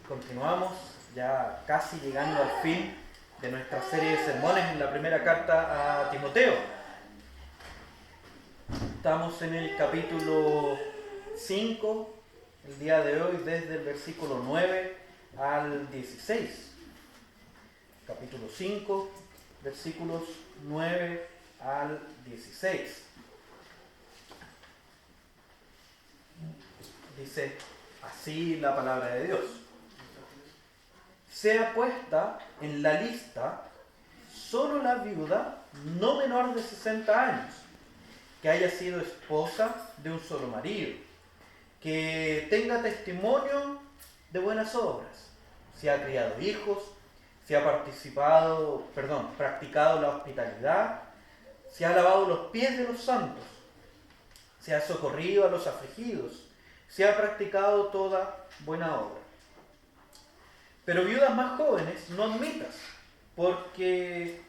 Continuamos ya casi llegando al fin de nuestra serie de sermones en la primera carta a Timoteo. Estamos en el capítulo 5, el día de hoy, desde el versículo 9 al 16. Capítulo 5, versículos 9 al 16. Dice así la palabra de Dios. Sea puesta en la lista solo la viuda no menor de 60 años, que haya sido esposa de un solo marido, que tenga testimonio de buenas obras, si ha criado hijos, si ha practicado la hospitalidad, si ha lavado los pies de los santos, si ha socorrido a los afligidos, si ha practicado toda buena obra. Pero viudas más jóvenes no admitas, porque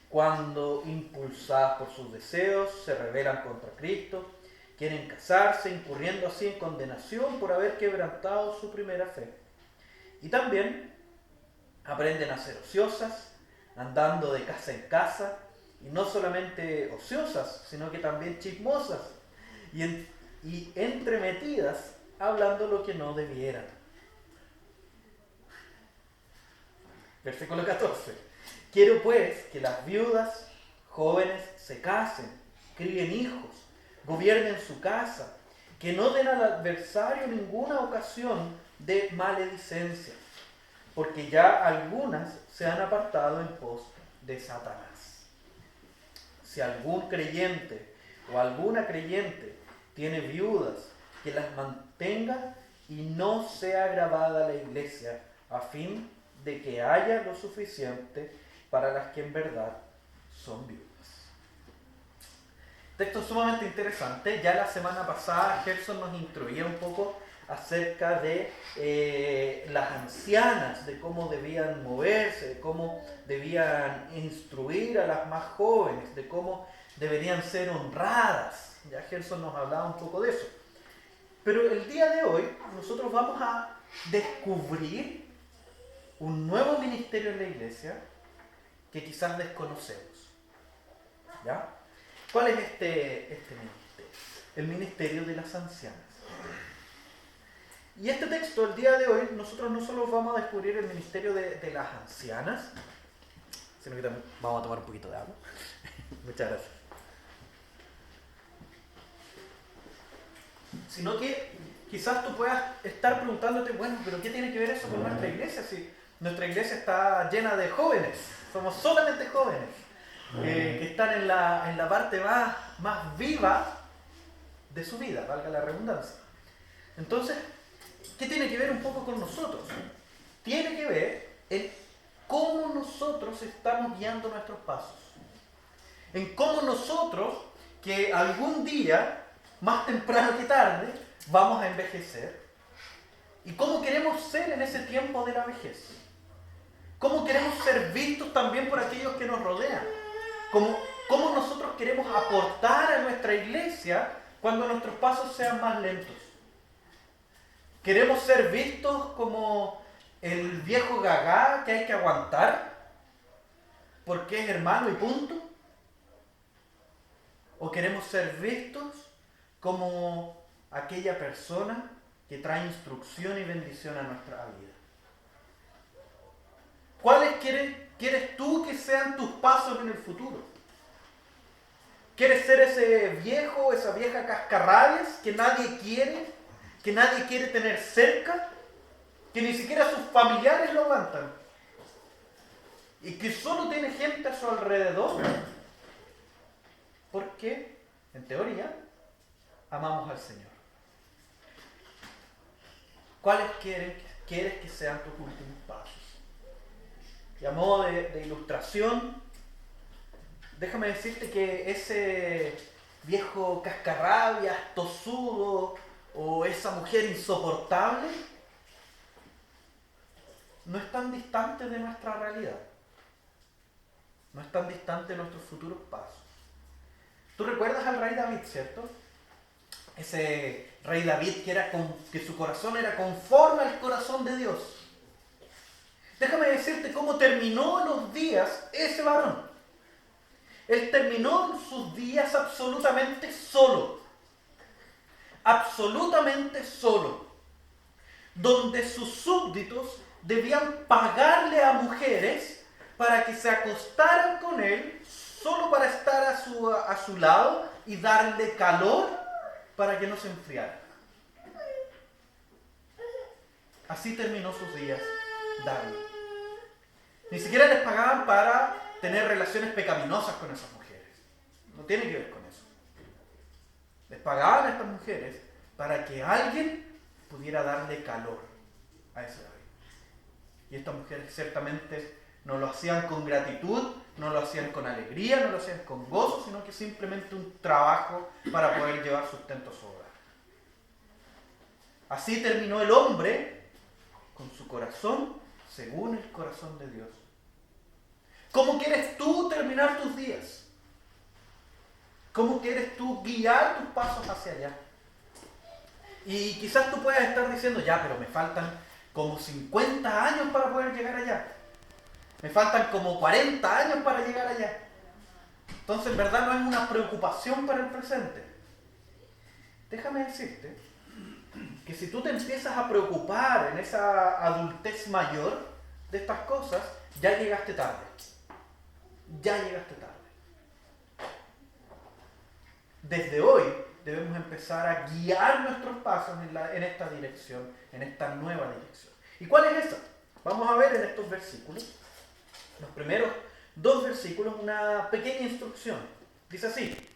cuando impulsadas por sus deseos se rebelan contra Cristo, quieren casarse, incurriendo así en condenación por haber quebrantado su primera fe. Y también aprenden a ser ociosas, andando de casa en casa, y no solamente ociosas, sino que también chismosas, y entremetidas, hablando lo que no debieran. Versículo 14. Quiero pues que las viudas jóvenes se casen, críen hijos, gobiernen su casa, que no den al adversario ninguna ocasión de maledicencia, porque ya algunas se han apartado en pos de Satanás. Si algún creyente o alguna creyente tiene viudas, que las mantenga y no sea agravada la iglesia, a fin de que haya lo suficiente para las que en verdad son viudas. Texto sumamente interesante. Ya la semana pasada Gerson nos instruía un poco acerca de las ancianas, de cómo debían moverse, de cómo debían instruir a las más jóvenes, de cómo deberían ser honradas. Ya Gerson nos hablaba un poco de eso. Pero el día de hoy nosotros vamos a descubrir un nuevo ministerio en la iglesia que quizás desconocemos. ¿Ya? ¿Cuál es este ministerio? El ministerio de las ancianas. Y este texto, el día de hoy, nosotros no solo vamos a descubrir el ministerio de las ancianas, sino que también vamos a tomar un poquito de agua. Muchas gracias. Sino que quizás tú puedas estar preguntándote, bueno, pero ¿qué tiene que ver eso con nuestra iglesia? Si nuestra iglesia está llena de jóvenes, somos solamente jóvenes, que están en la parte más viva de su vida, valga la redundancia. Entonces, ¿qué tiene que ver un poco con nosotros? Tiene que ver en cómo nosotros estamos guiando nuestros pasos. En cómo nosotros, que algún día, más temprano que tarde, vamos a envejecer. Y cómo queremos ser en ese tiempo de la vejez. Cómo queremos ser vistos también por aquellos que nos rodean. Cómo nosotros queremos aportar a nuestra iglesia cuando nuestros pasos sean más lentos. ¿Queremos ser vistos como el viejo gagá que hay que aguantar porque es hermano y punto? ¿O queremos ser vistos como aquella persona que trae instrucción y bendición a nuestra vida? ¿Cuáles quieres tú que sean tus pasos en el futuro? ¿Quieres ser ese viejo, esa vieja cascarrabias que nadie quiere tener cerca, que ni siquiera sus familiares lo aguantan y que solo tiene gente a su alrededor porque, en teoría, amamos al Señor? ¿Cuáles quieres que sean tus últimos pasos? Y a modo de ilustración, déjame decirte que ese viejo cascarrabias, tosudo, o esa mujer insoportable no es tan distante de nuestra realidad. No es tan distante de nuestros futuros pasos. Tú recuerdas al rey David, ¿cierto? Ese rey David que su corazón era conforme al corazón de Dios. cómo terminó los días ese varón. Él terminó sus días absolutamente solo. Absolutamente solo. Donde sus súbditos debían pagarle a mujeres para que se acostaran con él, solo para estar a su lado y darle calor para que no se enfriara. Así terminó sus días David. Ni siquiera les pagaban para tener relaciones pecaminosas con esas mujeres. No tiene que ver con eso. Les pagaban a estas mujeres para que alguien pudiera darle calor a ese David. Y estas mujeres ciertamente no lo hacían con gratitud, no lo hacían con alegría, no lo hacían con gozo, sino que simplemente un trabajo para poder llevar sustento a su hogar. Así terminó el hombre con su corazón según el corazón de Dios. ¿Cómo quieres tú terminar tus días? ¿Cómo quieres tú guiar tus pasos hacia allá? Y quizás tú puedas estar diciendo, ya, pero me faltan como 50 años para poder llegar allá. Me faltan como 40 años para llegar allá. Entonces, en verdad, no es una preocupación para el presente. Déjame decirte que si tú te empiezas a preocupar en esa adultez mayor de estas cosas, ya llegaste tarde. Ya llegaste tarde. Desde hoy debemos empezar a guiar nuestros pasos en esta dirección, en esta nueva dirección. ¿Y cuál es esa? Vamos a ver en estos versículos, los primeros 2 versículos, una pequeña instrucción. Dice así: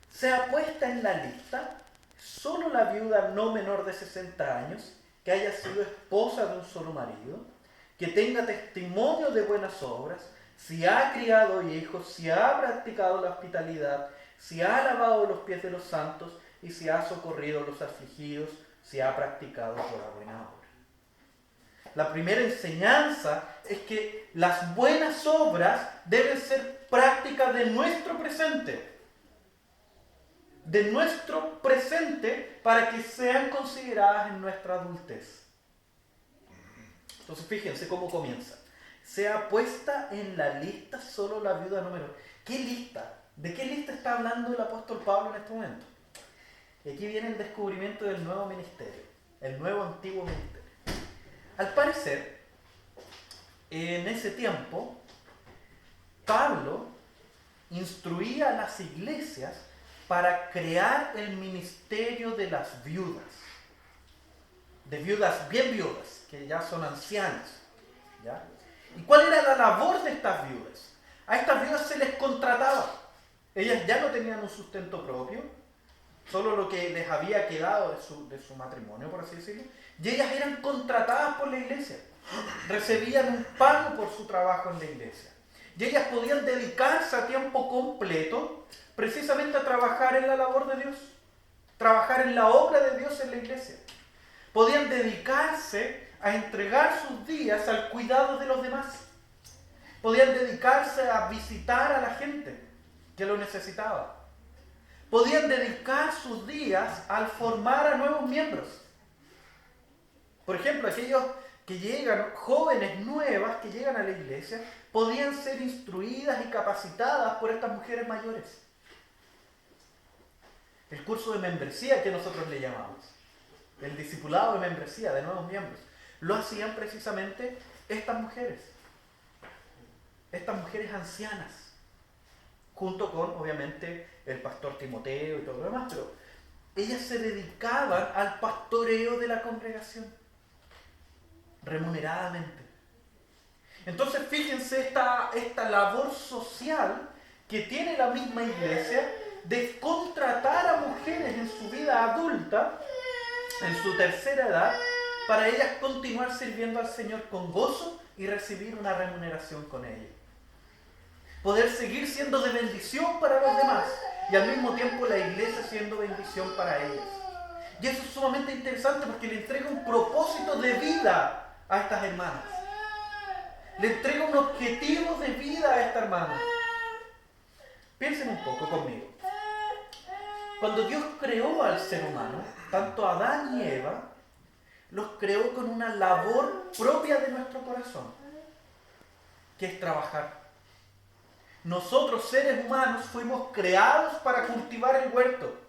sea puesta en la lista solo la viuda no menor de 60 años, que haya sido esposa de un solo marido, que tenga testimonio de buenas obras, si ha criado hijos, si ha practicado la hospitalidad, si ha lavado los pies de los santos y si ha socorrido a los afligidos, si ha practicado toda buena obra. La primera enseñanza es que las buenas obras deben ser prácticas de nuestro presente. De nuestro presente para que sean consideradas en nuestra adultez. Entonces fíjense cómo comienza. Sea puesta en la lista solo la viuda número. ¿Qué lista? ¿De qué lista está hablando el apóstol Pablo en este momento? Y aquí viene el descubrimiento del nuevo ministerio, el nuevo antiguo ministerio. Al parecer, en ese tiempo, Pablo instruía a las iglesias para crear el ministerio de las viudas. De viudas, bien viudas, que ya son ancianas. ¿Ya? ¿Y cuál era la labor de estas viudas? A estas viudas se les contrataba. Ellas ya no tenían un sustento propio, solo lo que les había quedado de su matrimonio, por así decirlo. Y ellas eran contratadas por la iglesia. Recibían un pago por su trabajo en la iglesia. Y ellas podían dedicarse a tiempo completo precisamente a trabajar en la labor de Dios. Trabajar en la obra de Dios en la iglesia. Podían dedicarse a entregar sus días al cuidado de los demás. Podían dedicarse a visitar a la gente que lo necesitaba. Podían dedicar sus días al formar a nuevos miembros. Por ejemplo, aquellos que llegan, jóvenes nuevas que llegan a la iglesia, podían ser instruidas y capacitadas por estas mujeres mayores. El curso de membresía que nosotros le llamamos, el discipulado de membresía de nuevos miembros, lo hacían precisamente estas mujeres ancianas, junto con, obviamente, el pastor Timoteo y todo lo demás, pero ellas se dedicaban al pastoreo de la congregación, remuneradamente. Entonces, fíjense esta labor social que tiene la misma iglesia de contratar a mujeres en su vida adulta, en su tercera edad, para ellas continuar sirviendo al Señor con gozo y recibir una remuneración con ello. Poder seguir siendo de bendición para los demás y al mismo tiempo la iglesia siendo bendición para ellas. Y eso es sumamente interesante porque le entrega un propósito de vida a estas hermanas. Le entrega un objetivo de vida a esta hermana. Piensen un poco conmigo. Cuando Dios creó al ser humano, tanto a Adán y Eva, los creó con una labor propia de nuestro corazón. que es trabajar. Nosotros, seres humanos, fuimos creados para cultivar el huerto.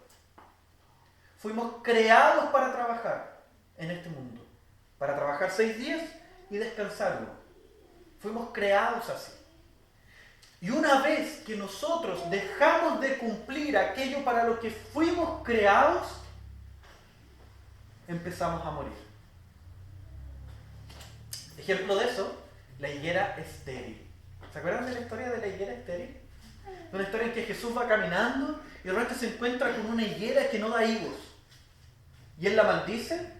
Fuimos creados para trabajar en este mundo. Para trabajar 6 días y descansar uno. Fuimos creados así. Y una vez que nosotros dejamos de cumplir aquello para lo que fuimos creados, empezamos a morir. Ejemplo de eso, la higuera estéril. ¿Se acuerdan de la historia de la higuera estéril? Una historia en que Jesús va caminando y de repente se encuentra con una higuera que no da higos. Y él la maldice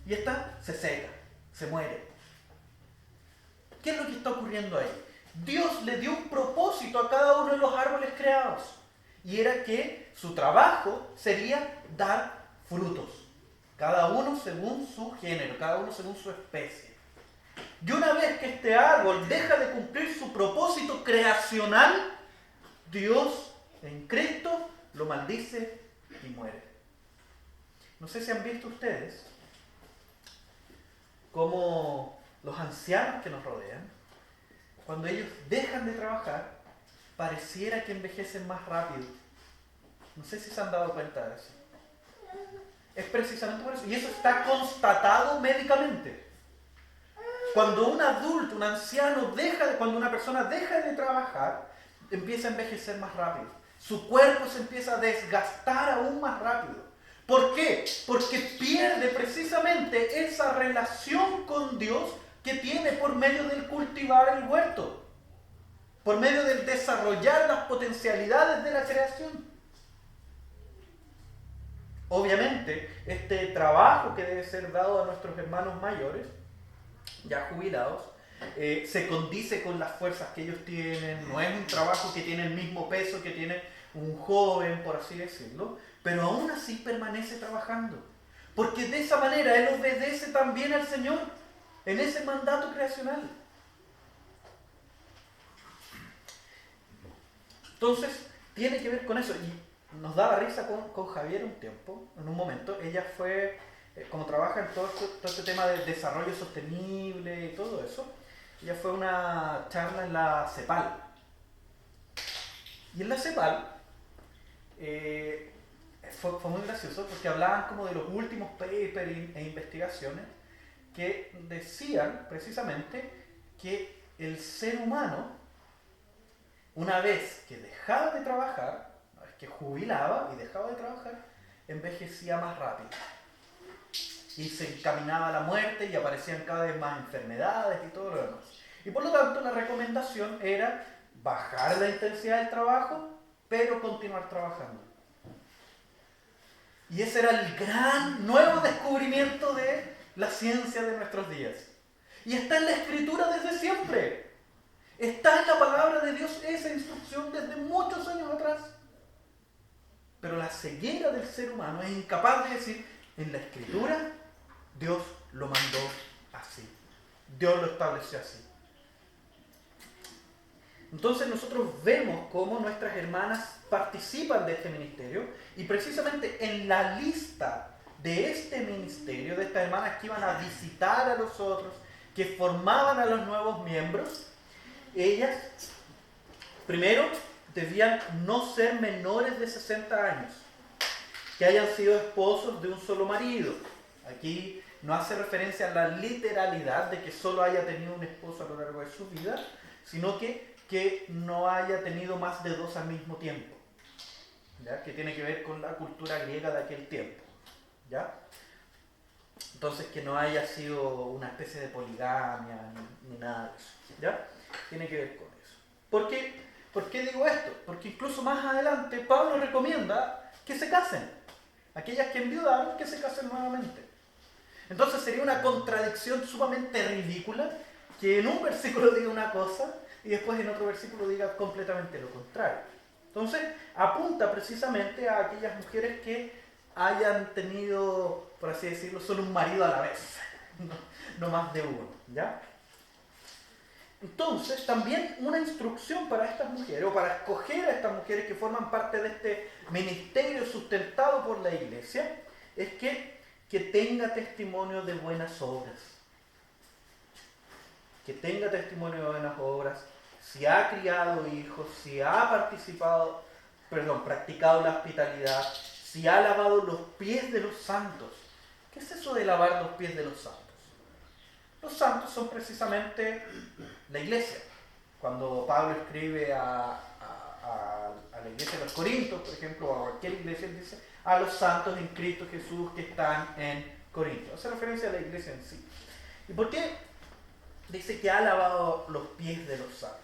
y esta se seca, se muere. ¿Qué es lo que está ocurriendo ahí? Dios le dio un propósito a cada uno de los árboles creados. Y era que su trabajo sería dar frutos. Cada uno según su género, cada uno según su especie. Y una vez que este árbol deja de cumplir su propósito creacional, Dios en Cristo lo maldice y muere. No sé si han visto ustedes cómo los ancianos que nos rodean, cuando ellos dejan de trabajar, pareciera que envejecen más rápido. No sé si se han dado cuenta de eso. Es precisamente por eso. Y eso está constatado médicamente. Cuando un adulto, un anciano, cuando una persona deja de trabajar, empieza a envejecer más rápido. Su cuerpo se empieza a desgastar aún más rápido. ¿Por qué? Porque pierde precisamente esa relación con Dios que tiene por medio del cultivar el huerto, por medio del desarrollar las potencialidades de la creación. Obviamente, este trabajo que debe ser dado a nuestros hermanos mayores, ya jubilados, se condice con las fuerzas que ellos tienen. No es un trabajo que tiene el mismo peso que tiene un joven, por así decirlo, pero aún así permanece trabajando, porque de esa manera él obedece también al Señor en ese mandato creacional. Entonces, tiene que ver con eso. Y nos daba risa con Javier un tiempo, en un momento. Ella fue, como trabaja en todo este tema de desarrollo sostenible y todo eso, ella fue a una charla en la CEPAL. Y en la CEPAL fue muy gracioso porque hablaban como de los últimos papers e investigaciones que decían precisamente que el ser humano, una vez que dejaba de trabajar, una vez que jubilaba y dejaba de trabajar, envejecía más rápido. Y se encaminaba a la muerte y aparecían cada vez más enfermedades y todo lo demás. Y por lo tanto la recomendación era bajar la intensidad del trabajo, pero continuar trabajando. Y ese era el gran nuevo descubrimiento de la ciencia de nuestros días. Y está en la Escritura desde siempre. Está en la palabra de Dios esa instrucción desde muchos años atrás. Pero la ceguera del ser humano es incapaz de decir, en la Escritura Dios lo mandó así. Dios lo estableció así. Entonces nosotros vemos cómo nuestras hermanas participan de este ministerio, y precisamente en la lista de este ministerio, de estas hermanas que iban a visitar a los otros, que formaban a los nuevos miembros, ellas primero debían no ser menores de 60 años, que hayan sido esposos de un solo marido. Aquí no hace referencia a la literalidad de que solo haya tenido un esposo a lo largo de su vida, sino que no haya tenido más de 2 al mismo tiempo, ¿ya? Que tiene que ver con la cultura griega de aquel tiempo, ¿ya? Entonces, que no haya sido una especie de poligamia ni nada de eso, ¿ya? Tiene que ver con eso. ¿Por qué digo esto? Porque incluso más adelante Pablo recomienda que se casen. Aquellas que enviudaron, que se casen nuevamente. Entonces sería una contradicción sumamente ridícula que en un versículo diga una cosa y después en otro versículo diga completamente lo contrario. Entonces apunta precisamente a aquellas mujeres que hayan tenido, por así decirlo, solo un marido a la vez, no más de uno, ¿ya? Entonces también una instrucción para estas mujeres, o para escoger a estas mujeres que forman parte de este ministerio sustentado por la iglesia, es que tenga testimonio de buenas obras. que tenga testimonio de buenas obras, si ha criado hijos, si ha practicado la hospitalidad, si ha lavado los pies de los santos. ¿Qué es eso de lavar los pies de los santos? Los santos son precisamente la iglesia. Cuando Pablo escribe a la iglesia de los Corintios, por ejemplo, o a cualquier iglesia, él dice a los santos en Cristo Jesús que están en Corinto. Hace referencia a la iglesia en sí. ¿Y por qué dice que ha lavado los pies de los santos?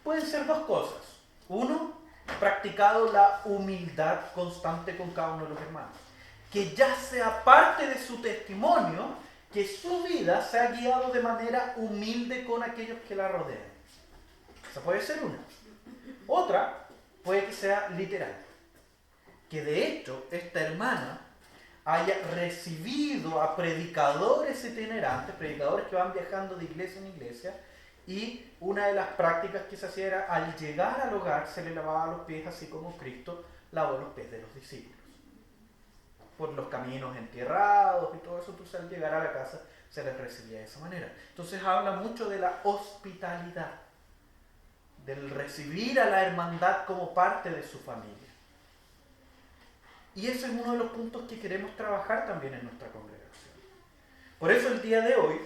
Pueden ser dos cosas. Uno, practicado la humildad constante con cada uno de los hermanos. Que ya sea parte de su testimonio, que su vida se ha guiado de manera humilde con aquellos que la rodean. Esa puede ser una. Otra puede que sea literal. Que de hecho esta hermana haya recibido a predicadores itinerantes, predicadores que van viajando de iglesia en iglesia, y una de las prácticas que se hacía era, al llegar al hogar, se le lavaba los pies, así como Cristo lavó los pies de los discípulos. Por los caminos entierrados y todo eso, entonces al llegar a la casa se les recibía de esa manera. Entonces habla mucho de la hospitalidad, del recibir a la hermandad como parte de su familia. Y ese es uno de los puntos que queremos trabajar también en nuestra congregación. Por eso el día de hoy,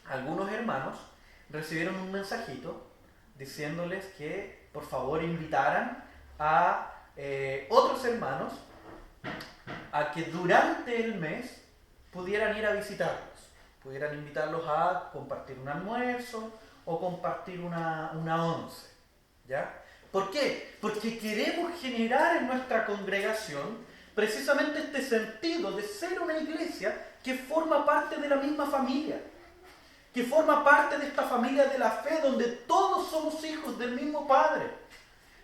algunos hermanos recibieron un mensajito diciéndoles que por favor invitaran a otros hermanos a que durante el mes pudieran ir a visitarlos, pudieran invitarlos a compartir un almuerzo o compartir una once, ¿ya? ¿Por qué? Porque queremos generar en nuestra congregación precisamente este sentido de ser una iglesia que forma parte de la misma familia, que forma parte de esta familia de la fe, donde todos somos hijos del mismo Padre,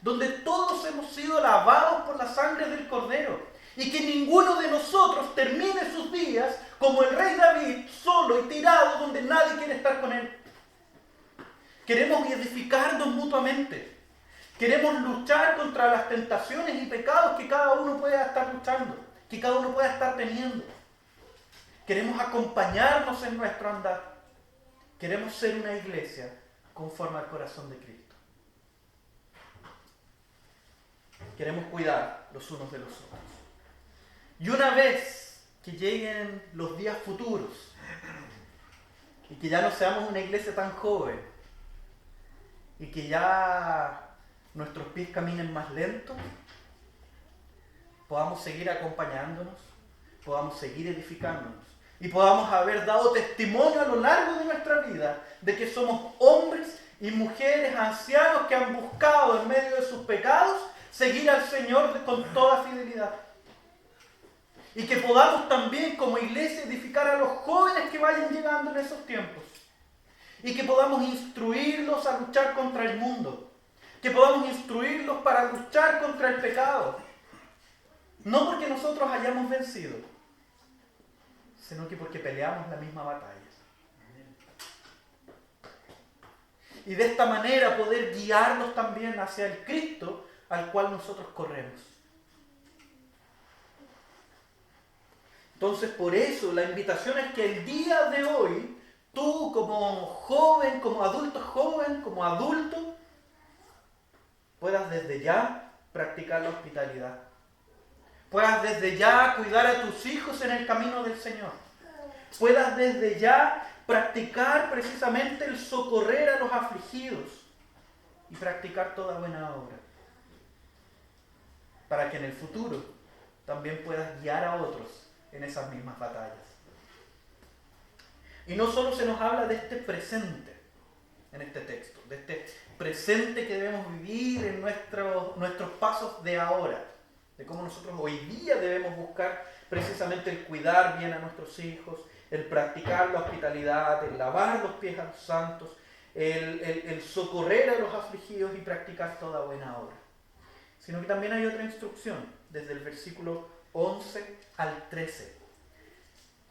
donde todos hemos sido lavados por la sangre del Cordero, y que ninguno de nosotros termine sus días como el rey David, solo y tirado, donde nadie quiere estar con él. Queremos edificarnos mutuamente. Queremos luchar contra las tentaciones y pecados que cada uno pueda estar luchando, que cada uno pueda estar teniendo. Queremos acompañarnos en nuestro andar. Queremos ser una iglesia conforme al corazón de Cristo. Queremos cuidar los unos de los otros. Y una vez que lleguen los días futuros y que ya no seamos una iglesia tan joven y que ya nuestros pies caminen más lentos, podamos seguir acompañándonos, podamos seguir edificándonos y podamos haber dado testimonio a lo largo de nuestra vida de que somos hombres y mujeres ancianos que han buscado en medio de sus pecados seguir al Señor con toda fidelidad. Y que podamos también como iglesia edificar a los jóvenes que vayan llegando en esos tiempos. Y que podamos instruirlos a luchar contra el mundo. Que podamos instruirlos para luchar contra el pecado. No porque nosotros hayamos vencido, sino que porque peleamos la misma batalla. Y de esta manera poder guiarlos también hacia el Cristo al cual nosotros corremos. Entonces, por eso la invitación es que el día de hoy, tú como joven, como adulto, puedas desde ya practicar la hospitalidad. Puedas desde ya cuidar a tus hijos en el camino del Señor. Puedas desde ya practicar precisamente el socorrer a los afligidos y practicar toda buena obra. Para que en el futuro también puedas guiar a otros en esas mismas batallas. Y no solo se nos habla de este presente en este texto, de este presente que debemos vivir en nuestros pasos de ahora, de cómo nosotros hoy día debemos buscar precisamente el cuidar bien a nuestros hijos, el practicar la hospitalidad, el lavar los pies a los santos, el socorrer a los afligidos y practicar toda buena obra. Sino que también hay otra instrucción, desde el versículo 11 al 13.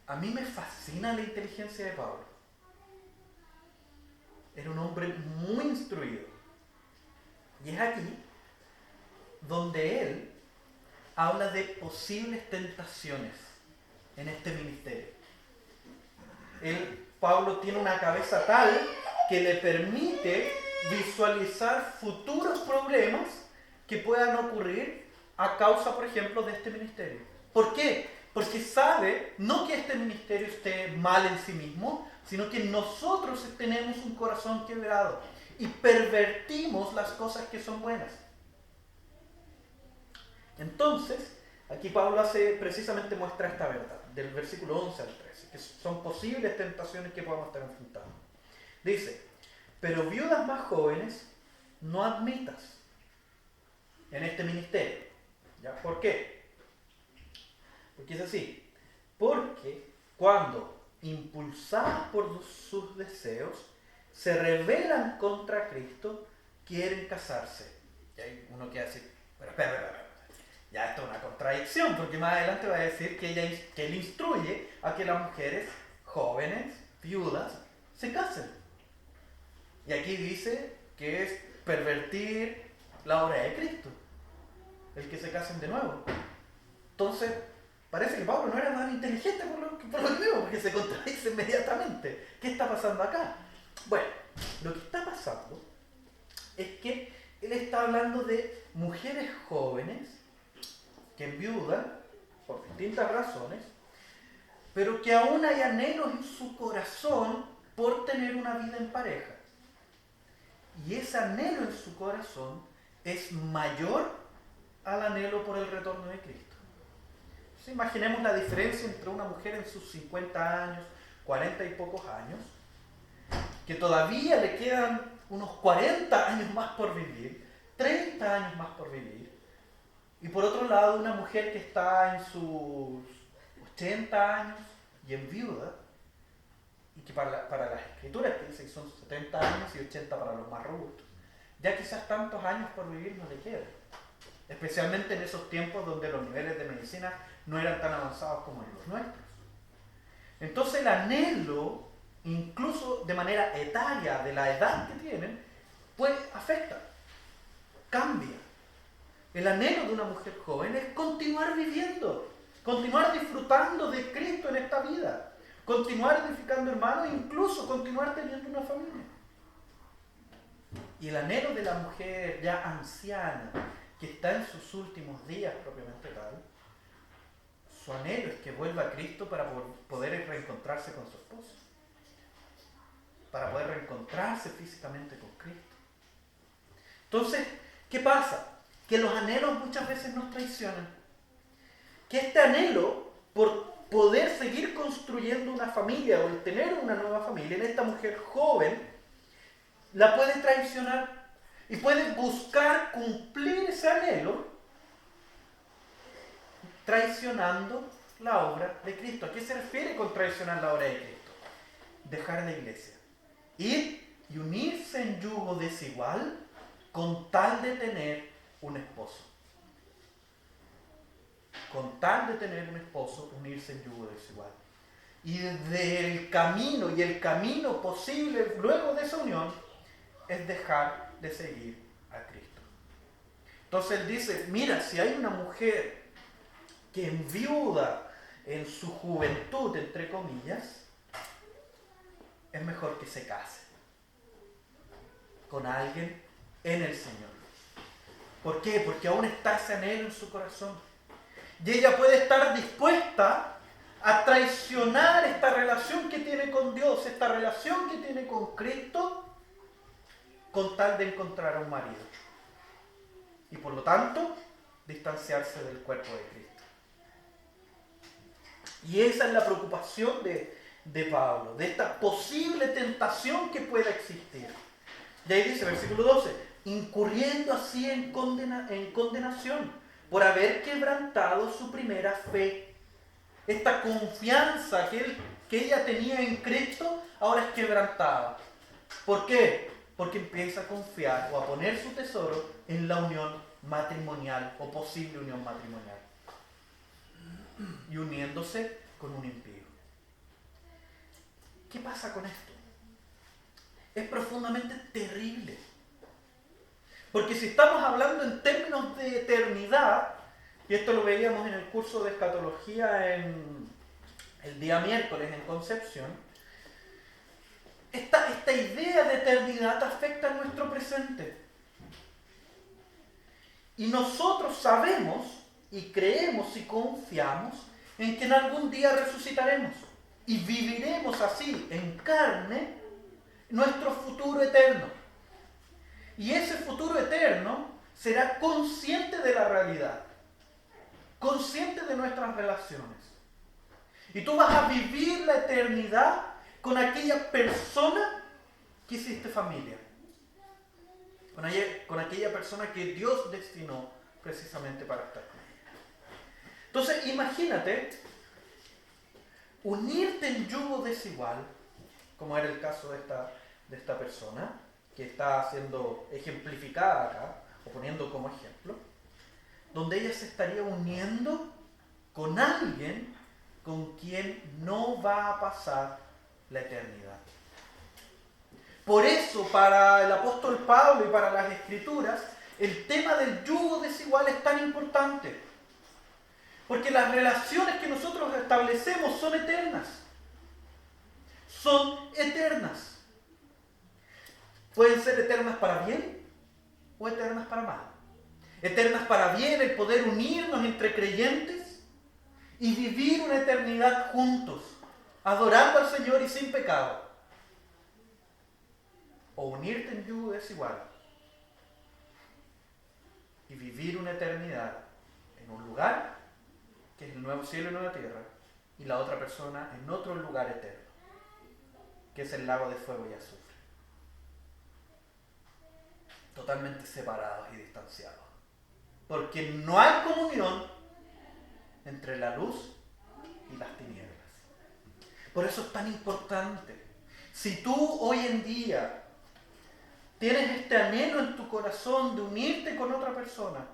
A mí me fascina la inteligencia de Pablo. Era un hombre muy instruido. Y es aquí donde él habla de posibles tentaciones en este ministerio. Él Pablo tiene una cabeza tal que le permite visualizar futuros problemas que puedan ocurrir a causa, por ejemplo, de este ministerio. ¿Por qué? Porque sabe no que este ministerio esté mal en sí mismo, sino que nosotros tenemos un corazón quebrado y pervertimos las cosas que son buenas. Entonces, aquí Pablo precisamente muestra esta verdad, del versículo 11 al 13, que son posibles tentaciones que podamos estar enfrentando. Dice, pero viudas más jóvenes no admitas en este ministerio. ¿Ya? ¿Por qué? Porque es así. Porque cuando, impulsadas por sus deseos, se rebelan contra Cristo, quieren casarse. Y ahí uno quiere decir, pero espera. Ya esto es una contradicción, porque más adelante va a decir que él instruye a que las mujeres jóvenes, viudas, se casen. Y aquí dice que es pervertir la obra de Cristo, el que se casen de nuevo. Entonces, parece que Pablo no era tan inteligente por lo que veo, porque se contradice inmediatamente. ¿Qué está pasando acá? Bueno, lo que está pasando es que él está hablando de mujeres jóvenes que enviudan por distintas razones, pero que aún hay anhelos en su corazón por tener una vida en pareja. Y ese anhelo en su corazón es mayor al anhelo por el retorno de Cristo. Entonces, imaginemos la diferencia entre una mujer en sus 50 años, 40 y pocos años, que todavía le quedan unos 40 años más por vivir, 30 años más por vivir, y por otro lado una mujer que está en sus 80 años y en viuda, y que para las escrituras que dicen que son 70 años y 80 para los más robustos, ya quizás tantos años por vivir no le quedan, especialmente en esos tiempos donde los niveles de medicina no eran tan avanzados como en los nuestros. Entonces el anhelo, incluso de manera etaria, de la edad que tienen, pues afecta, cambia. El anhelo de una mujer joven es continuar viviendo, continuar disfrutando de Cristo en esta vida, continuar edificando hermanos e incluso continuar teniendo una familia. Y el anhelo de la mujer ya anciana, que está en sus últimos días propiamente tal, su anhelo es que vuelva a Cristo para poder reencontrarse con su esposo, para poder reencontrarse físicamente con Cristo. Entonces, ¿qué pasa? Que los anhelos muchas veces nos traicionan. Que este anhelo por poder seguir construyendo una familia o el tener una nueva familia en esta mujer joven, la puede traicionar y puede buscar cumplir ese anhelo traicionando la obra de Cristo. ¿A qué se refiere con traicionar la obra de Cristo? Dejar la iglesia, ir y unirse en yugo desigual con tal de tener un esposo. Con tal de tener un esposo, unirse en yugo desigual. Y del camino, y el camino posible luego de esa unión, es dejar de seguir a Cristo. Entonces él dice, mira, si hay una mujer que enviuda en su juventud, entre comillas, es mejor que se case con alguien en el Señor. ¿Por qué? Porque aún está ese anhelo en su corazón. Y ella puede estar dispuesta a traicionar esta relación que tiene con Dios, esta relación que tiene con Cristo, con tal de encontrar a un marido. Y por lo tanto, distanciarse del cuerpo de Cristo. Y esa es la preocupación de Pablo, de esta posible tentación que pueda existir. Y ahí dice, versículo 12, incurriendo así en condenación, por haber quebrantado su primera fe. Esta confianza que ella tenía en Cristo, ahora es quebrantada. ¿Por qué? Porque empieza a confiar o a poner su tesoro en la unión matrimonial o posible unión matrimonial. Y uniéndose con un impío. ¿Qué pasa con esto? Es profundamente terrible. Porque si estamos hablando en términos de eternidad, y esto lo veíamos en el curso de escatología el día miércoles en Concepción, esta idea de eternidad afecta a nuestro presente. Y nosotros sabemos y creemos y confiamos en que en algún día resucitaremos y viviremos así en carne nuestro futuro eterno. Y ese futuro eterno será consciente de la realidad, consciente de nuestras relaciones. Y tú vas a vivir la eternidad con aquella persona que hiciste familia, con aquella persona que Dios destinó precisamente para estar con ella. Entonces, imagínate unirte en yugo desigual, como era el caso de esta persona, que está siendo ejemplificada acá, o poniendo como ejemplo, donde ella se estaría uniendo con alguien con quien no va a pasar la eternidad. Por eso, para el apóstol Pablo y para las Escrituras, el tema del yugo desigual es tan importante. Porque las relaciones que nosotros establecemos son eternas. Son eternas. Pueden ser eternas para bien o eternas para mal. Eternas para bien, el poder unirnos entre creyentes y vivir una eternidad juntos, adorando al Señor y sin pecado. O unirte en yugo desigual y vivir una eternidad en un lugar que es el nuevo cielo y nueva tierra, y la otra persona en otro lugar eterno, que es el lago de fuego y azufre. Totalmente separados y distanciados. Porque no hay comunión entre la luz y las tinieblas. Por eso es tan importante. Si tú hoy en día tienes este anhelo en tu corazón de unirte con otra persona,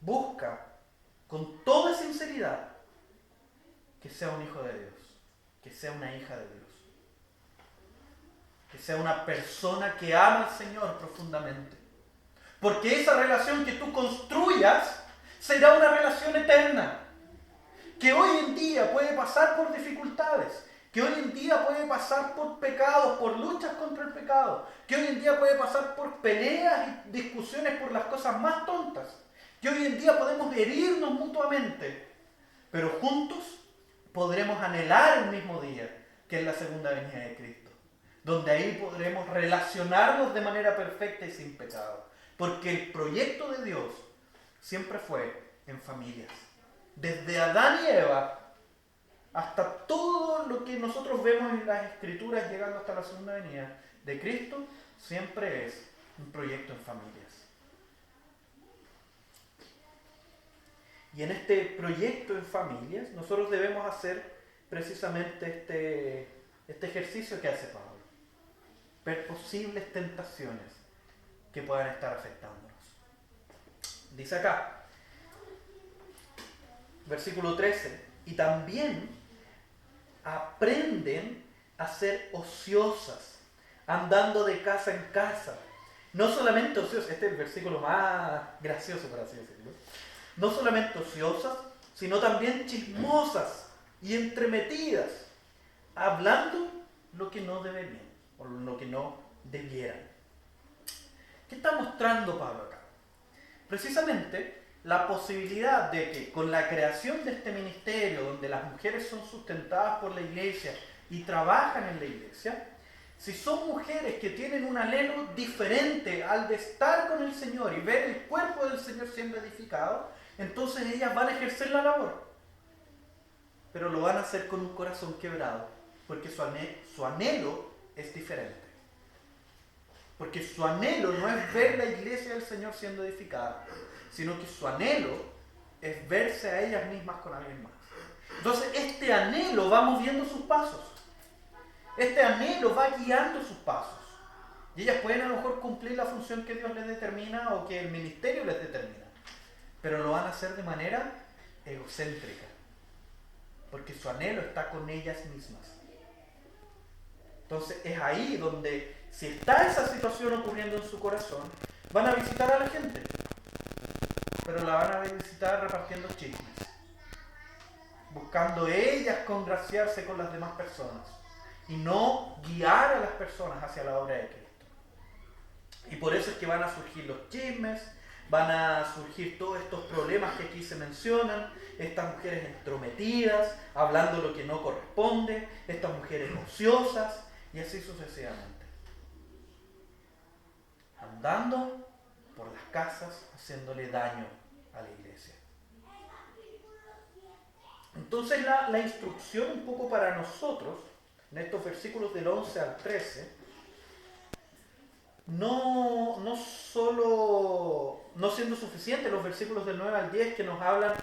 busca con toda sinceridad que sea un hijo de Dios, que sea una hija de Dios, que sea una persona que ama al Señor profundamente. Porque esa relación que tú construyas será una relación eterna, que hoy en día puede pasar por dificultades, que hoy en día puede pasar por pecados, por luchas contra el pecado, que hoy en día puede pasar por peleas y discusiones por las cosas más tontas, que hoy en día podemos herirnos mutuamente, pero juntos podremos anhelar el mismo día, que es la segunda venida de Cristo, donde ahí podremos relacionarnos de manera perfecta y sin pecado, porque el proyecto de Dios siempre fue en familias, desde Adán y Eva hasta todo lo que nosotros vemos en las Escrituras llegando hasta la segunda venida de Cristo, siempre es un proyecto en familias. Y en este proyecto en familias, nosotros debemos hacer precisamente este ejercicio que hace Pablo. Ver posibles tentaciones que puedan estar afectándonos. Dice acá, versículo 13, y también aprenden a ser ociosas, andando de casa en casa. No solamente ociosas, este es el versículo más gracioso, por así decirlo. No solamente ociosas, sino también chismosas y entremetidas, hablando lo que no deberían, o lo que no debieran. ¿Qué está mostrando Pablo acá? Precisamente la posibilidad de que con la creación de este ministerio, donde las mujeres son sustentadas por la iglesia y trabajan en la iglesia, si son mujeres que tienen un anhelo diferente al de estar con el Señor y ver el cuerpo del Señor siendo edificado, entonces ellas van a ejercer la labor. Pero lo van a hacer con un corazón quebrado, porque su anhelo es diferente. Porque su anhelo no es ver la iglesia del Señor siendo edificada, sino que su anhelo es verse a ellas mismas con alguien más. Entonces este anhelo va moviendo sus pasos. Este anhelo va guiando sus pasos. Y ellas pueden a lo mejor cumplir la función que Dios les determina o que el ministerio les determina. Pero lo van a hacer de manera egocéntrica. Porque su anhelo está con ellas mismas. Entonces es ahí donde, si está esa situación ocurriendo en su corazón, van a visitar a la gente. Pero la van a visitar repartiendo chismes. Buscando ellas congraciarse con las demás personas. y no guiar a las personas hacia la obra de Cristo. Y por eso es que van a surgir los chismes, van a surgir todos estos problemas que aquí se mencionan, estas mujeres entrometidas, hablando lo que no corresponde, estas mujeres ociosas, y así sucesivamente. Andando por las casas, haciéndole daño a la iglesia. Entonces la instrucción un poco para nosotros, en estos versículos del 11 al 13, no siendo suficiente los versículos del 9 al 10 que nos hablan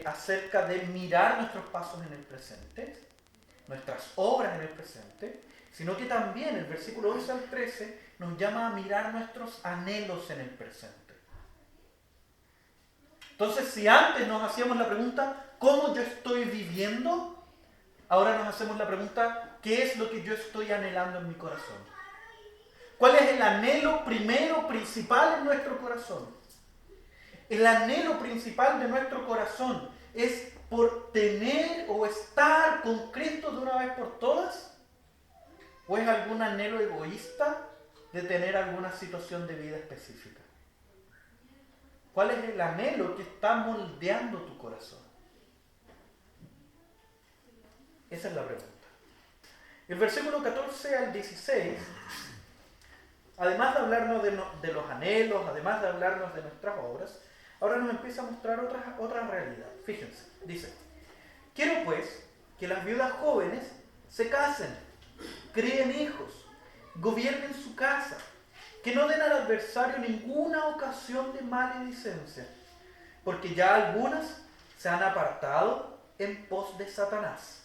acerca de mirar nuestros pasos en el presente, nuestras obras en el presente, sino que también el versículo 11 al 13 nos llama a mirar nuestros anhelos en el presente. Entonces, si antes nos hacíamos la pregunta, ¿cómo yo estoy viviendo? Ahora nos hacemos la pregunta, ¿qué es lo que yo estoy anhelando en mi corazón? ¿Cuál es el anhelo primero, principal en nuestro corazón? El anhelo principal de nuestro corazón es por tener o estar con Cristo de una vez por todas, ¿o es algún anhelo egoísta de tener alguna situación de vida específica? ¿Cuál es el anhelo que está moldeando tu corazón? Esa es la pregunta. El versículo 14 al 16, además de hablarnos de los anhelos, además de hablarnos de nuestras obras, ahora nos empieza a mostrar otra realidad. Fíjense, dice: quiero pues que las viudas jóvenes se casen, críen hijos, gobiernen su casa, que no den al adversario ninguna ocasión de maledicencia, porque ya algunas se han apartado en pos de Satanás.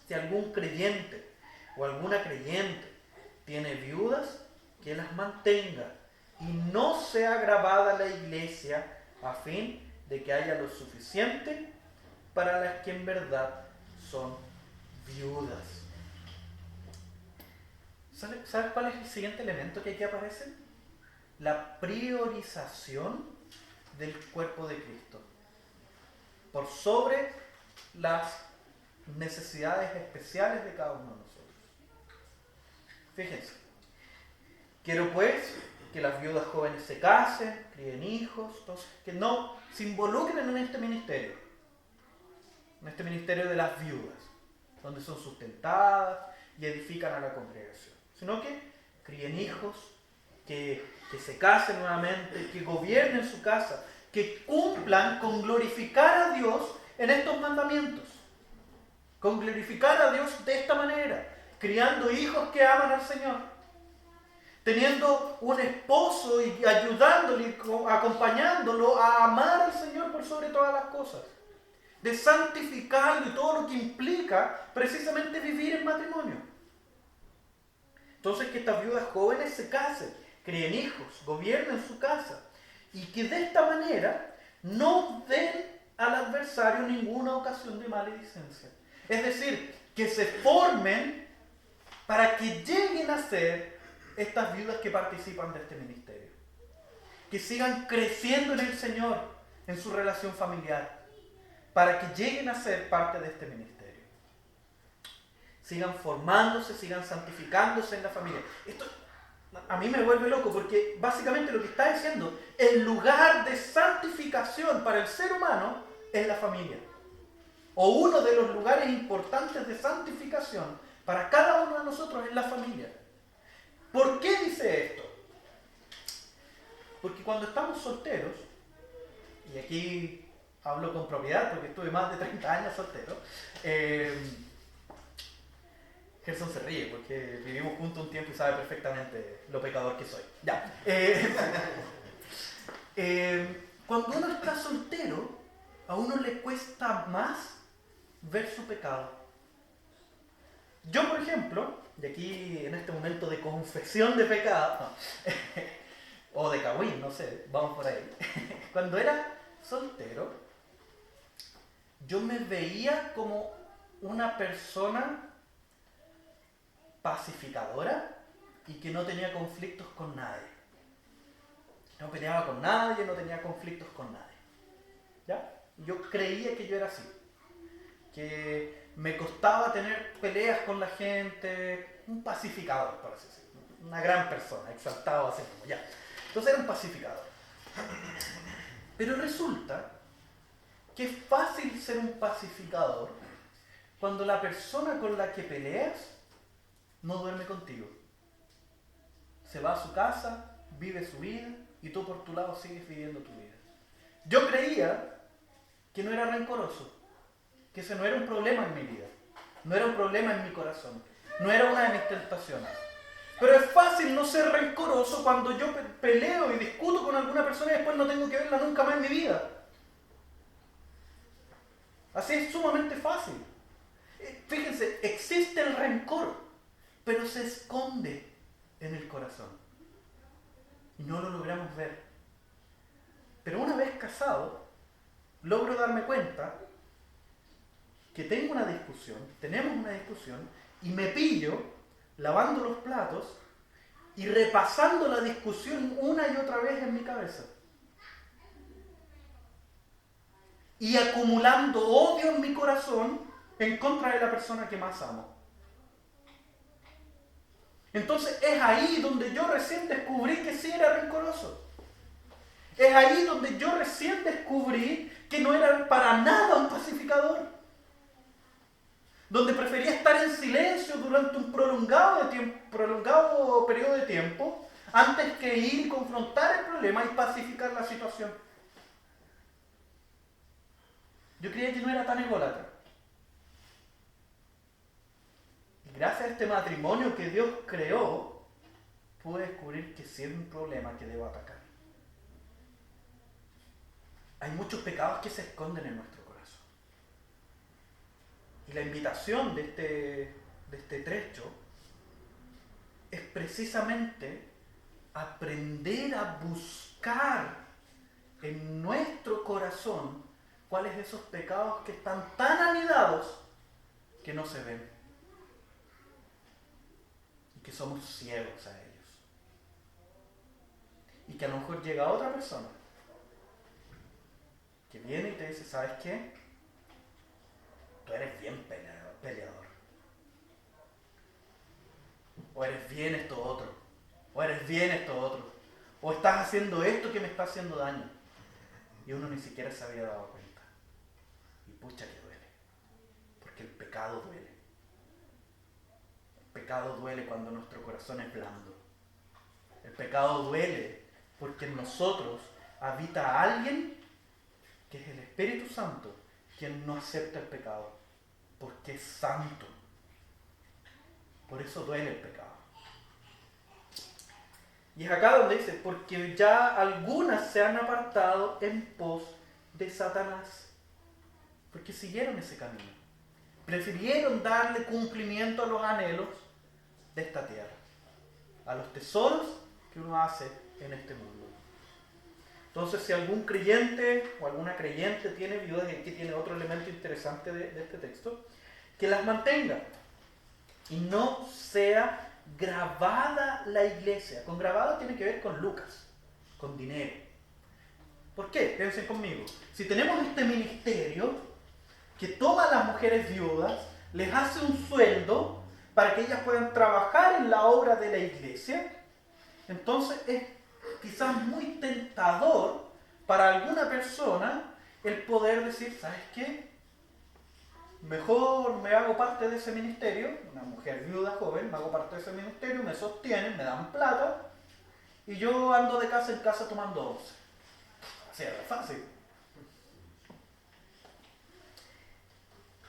Si algún creyente o alguna creyente tiene viudas, que las mantenga y no sea agravada la iglesia, a fin de que haya lo suficiente para las que en verdad son viudas. ¿Sabes cuál es el siguiente elemento que aquí aparece? La priorización del cuerpo de Cristo por sobre las necesidades especiales de cada uno de nosotros. Fíjense, quiero pues que las viudas jóvenes se casen, críen hijos, que no se involucren en este ministerio de las viudas, donde son sustentadas y edifican a la congregación, sino que críen hijos, que se casen nuevamente, que gobiernen su casa, que cumplan con glorificar a Dios en estos mandamientos, con glorificar a Dios de esta manera, criando hijos que aman al Señor, teniendo un esposo y ayudándole, acompañándolo a amar al Señor por sobre todas las cosas, de santificarlo y todo lo que implica precisamente vivir en matrimonio. Entonces, que estas viudas jóvenes se casen, críen hijos, gobiernen su casa, y que de esta manera no den al adversario ninguna ocasión de maledicencia. Es decir, que se formen para que lleguen a ser estas viudas que participan de este ministerio. Que sigan creciendo en el Señor, en su relación familiar, para que lleguen a ser parte de este ministerio. Sigan formándose, sigan santificándose en la familia. Esto a mí me vuelve loco, porque básicamente lo que está diciendo, el lugar de santificación para el ser humano es la familia. O uno de los lugares importantes de santificación para cada uno de nosotros es la familia. ¿Por qué dice esto? Porque cuando estamos solteros, y aquí hablo con propiedad porque estuve más de 30 años soltero, Gerson se ríe porque vivimos juntos un tiempo y sabe perfectamente lo pecador que soy. Ya. Cuando uno está soltero, a uno le cuesta más ver su pecado. Yo, por ejemplo, y aquí en este momento de confesión de pecado, o de cagüín, no sé, vamos por ahí. Cuando era soltero, yo me veía como una persona pacificadora y que no tenía conflictos con nadie. No peleaba con nadie, no tenía conflictos con nadie. ¿Ya? Yo creía que yo era así. Que me costaba tener peleas con la gente, un pacificador, por así decirlo, una gran persona, exaltado así como ya. Entonces era un pacificador. Pero resulta que es fácil ser un pacificador cuando la persona con la que peleas no duerme contigo. Se va a su casa, vive su vida y tú por tu lado sigues viviendo tu vida. Yo creía que no era rencoroso, que ese no era un problema en mi vida, no era un problema en mi corazón, no era una de mis tentaciones. Pero es fácil no ser rencoroso cuando yo peleo y discuto con alguna persona y después no tengo que verla nunca más en mi vida. Así es sumamente fácil. Fíjense, existe el rencor, pero se esconde en el corazón. Y no lo logramos ver. Pero una vez casado, logro darme cuenta que tengo una discusión, tenemos una discusión, y me pillo lavando los platos y repasando la discusión una y otra vez en mi cabeza. Y acumulando odio en mi corazón en contra de la persona que más amo. Entonces es ahí donde yo recién descubrí que sí era rencoroso. Es ahí donde yo recién descubrí que no era para nada un pacificador. Donde prefería estar en silencio durante un prolongado periodo de tiempo antes que ir y confrontar el problema y pacificar la situación. Yo creía que no era tan ególatra. Y gracias a este matrimonio que Dios creó, pude descubrir que sí es un problema que debo atacar. Hay muchos pecados que se esconden en nuestro corazón. Y la invitación de este trecho es precisamente aprender a buscar en nuestro corazón cuáles son esos pecados que están tan anidados que no se ven y que somos ciegos a ellos. Y que a lo mejor llega otra persona que viene y te dice, ¿sabes qué? Tú eres bien peleador. O eres bien esto otro. O eres bien esto otro. O estás haciendo esto que me está haciendo daño. Y uno ni siquiera se había dado cuenta. Y pucha que duele. Porque el pecado duele. El pecado duele cuando nuestro corazón es blando. El pecado duele porque en nosotros habita alguien que es el Espíritu Santo, quien no acepta el pecado, porque es santo. Por eso duele el pecado. Y es acá donde dice, porque ya algunas se han apartado en pos de Satanás, porque siguieron ese camino. Prefirieron darle cumplimiento a los anhelos de esta tierra, a los tesoros que uno hace en este mundo. Entonces, si algún creyente o alguna creyente tiene viudas, y aquí tiene otro elemento interesante de este texto, que las mantenga y no sea grabada la iglesia. Con grabada tiene que ver con lucas, con dinero. ¿Por qué? Piensen conmigo. Si tenemos este ministerio que toma a las mujeres viudas, les hace un sueldo para que ellas puedan trabajar en la obra de la iglesia, entonces es quizás muy tentador para alguna persona el poder decir, ¿sabes qué? Mejor me hago parte de ese ministerio, una mujer viuda joven, me hago parte de ese ministerio, me sostienen, me dan plata, y yo ando de casa en casa tomando once. Así es fácil.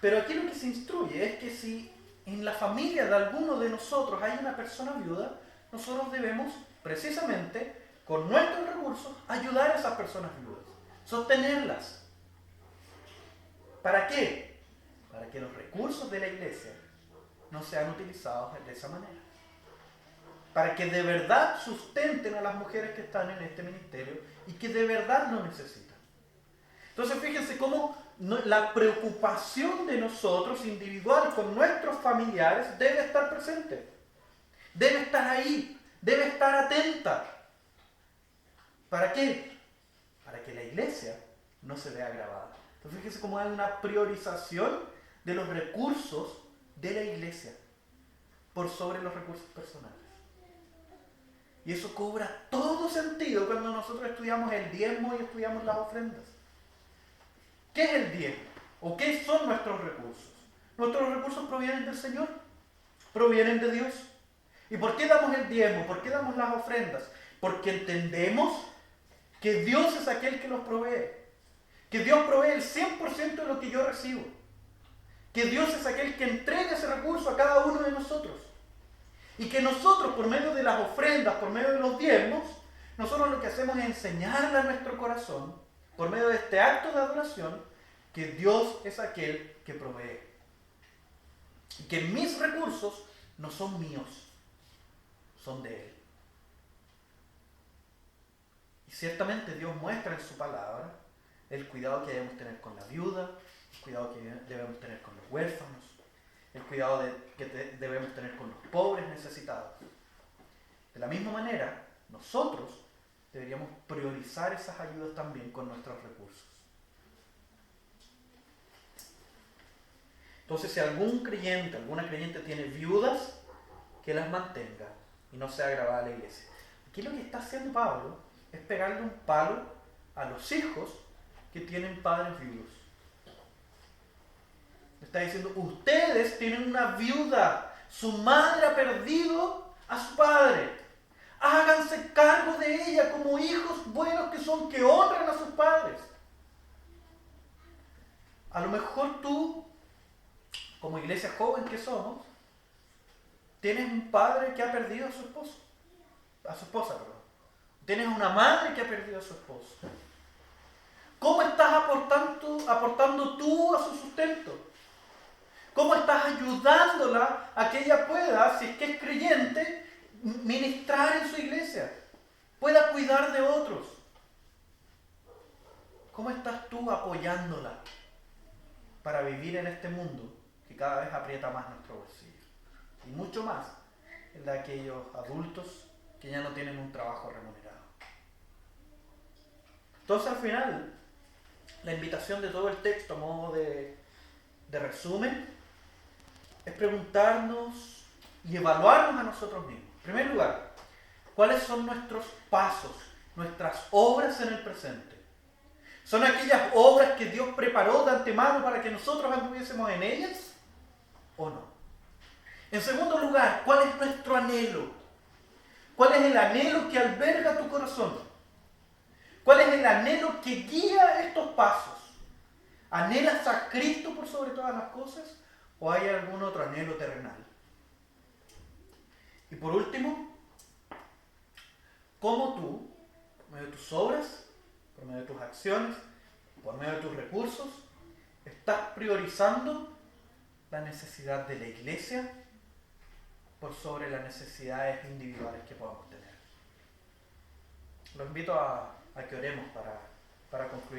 Pero aquí lo que se instruye es que si en la familia de alguno de nosotros hay una persona viuda, nosotros debemos precisamente con nuestros recursos ayudar a esas personas viudas, sostenerlas. ¿Para qué? Para que los recursos de la iglesia no sean utilizados de esa manera. Para que de verdad sustenten a las mujeres que están en este ministerio y que de verdad lo necesitan. Entonces fíjense cómo la preocupación de nosotros individual con nuestros familiares debe estar presente. Debe estar ahí, debe estar atenta. ¿Para qué? Para que la iglesia no se vea grabada. Entonces fíjense cómo hay una priorización de los recursos de la iglesia por sobre los recursos personales. Y eso cobra todo sentido cuando nosotros estudiamos el diezmo y estudiamos las ofrendas. ¿Qué es el diezmo? ¿O qué son nuestros recursos? Nuestros recursos provienen del Señor, provienen de Dios. ¿Y por qué damos el diezmo? ¿Por qué damos las ofrendas? Porque entendemos que Dios es aquel que los provee. Que Dios provee el 100% de lo que yo recibo. Que Dios es aquel que entrega ese recurso a cada uno de nosotros. Y que nosotros, por medio de las ofrendas, por medio de los diezmos, nosotros lo que hacemos es enseñarle a nuestro corazón, por medio de este acto de adoración, que Dios es aquel que provee. Y que mis recursos no son míos, son de Él. Y ciertamente Dios muestra en su palabra el cuidado que debemos tener con la viuda, el cuidado que debemos tener con los huérfanos, el cuidado que debemos tener con los pobres necesitados. De la misma manera, nosotros deberíamos priorizar esas ayudas también con nuestros recursos. Entonces, si algún creyente, alguna creyente tiene viudas, que las mantenga y no sea agravada a la iglesia. Aquí lo que está haciendo Pablo es pegarle un palo a los hijos que tienen padres viudos. Está diciendo, ustedes tienen una viuda, su madre ha perdido a su padre. Háganse cargo de ella como hijos buenos que son, que honran a sus padres. A lo mejor tú, como iglesia joven que somos, tienes un padre que ha perdido a su esposo, a su esposa, perdón. Tienes una madre que ha perdido a su esposo. ¿Cómo estás aportando tú a su sustento? ¿Cómo estás ayudándola a que ella pueda, si es que es creyente, ministrar en su iglesia? Pueda cuidar de otros. ¿Cómo estás tú apoyándola para vivir en este mundo que cada vez aprieta más nuestro bolsillo? Y mucho más el de aquellos adultos que ya no tienen un trabajo remunerado. Entonces, al final, la invitación de todo el texto, a modo de resumen, es preguntarnos y evaluarnos a nosotros mismos. En primer lugar, ¿cuáles son nuestros pasos, nuestras obras en el presente? ¿Son aquellas obras que Dios preparó de antemano para que nosotros anduviésemos en ellas o no? En segundo lugar, ¿cuál es nuestro anhelo? ¿Cuál es el anhelo que alberga tu corazón? ¿Cuál es el anhelo que guía estos pasos? ¿Anhelas a Cristo por sobre todas las cosas o hay algún otro anhelo terrenal? Y por último, ¿cómo tú, por medio de tus obras, por medio de tus acciones, por medio de tus recursos, estás priorizando la necesidad de la iglesia por sobre las necesidades individuales que podamos tener? Los invito a que oremos para concluir.